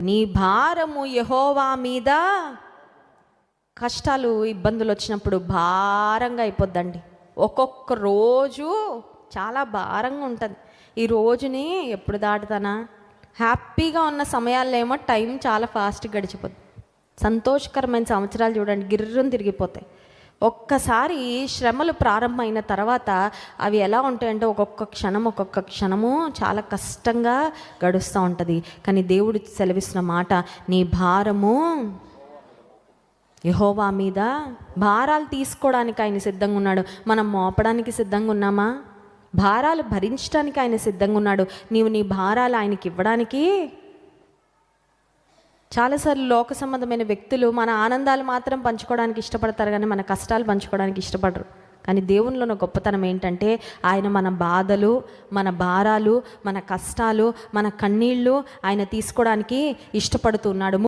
నీ భారము యెహోవా మీద. కష్టాలు ఇబ్బందులు వచ్చినప్పుడు భారంగా అయిపోద్దండి. ఒక్కొక్క రోజు చాలా భారంగా ఉంటుంది. ఈ రోజుని ఎప్పుడు దాటుతానా, హ్యాపీగా ఉన్న సమయాల్లో ఏమో టైం చాలా ఫాస్ట్గా గడిచిపోద్ది. సంతోషకరమైన సంవత్సరాలు చూడండి గిర్రుని తిరిగిపోతాయి. ఒక్కసారి శ్రమలు ప్రారంభమైన తర్వాత అవి ఎలా ఉంటాయంటే ఒక్కొక్క క్షణము చాలా కష్టంగా గడుస్తూ ఉంటుంది. కానీ దేవుడు సెలవిస్తున్న మాట, నీ భారము యెహోవా మీద. భారాలు తీసుకోవడానికి ఆయన సిద్ధంగా ఉన్నాడు. మనం మోపడానికి సిద్ధంగా ఉన్నామా? భారాలు భరించడానికి ఆయన సిద్ధంగా ఉన్నాడు. నీవు నీ భారాలు ఆయనకి ఇవ్వడానికి. చాలాసార్లు లోక సంబంధమైన వ్యక్తులు మన ఆనందాలు మాత్రం పంచుకోవడానికి ఇష్టపడతారు, కానీ మన కష్టాలు పంచుకోవడానికి ఇష్టపడరు. కానీ దేవునిలో ఉన్న గొప్పతనం ఏంటంటే ఆయన మన బాధలు, మన భారాలు, మన కష్టాలు, మన కన్నీళ్ళు ఆయన తీసుకోవడానికి ఇష్టపడుతున్నాడు.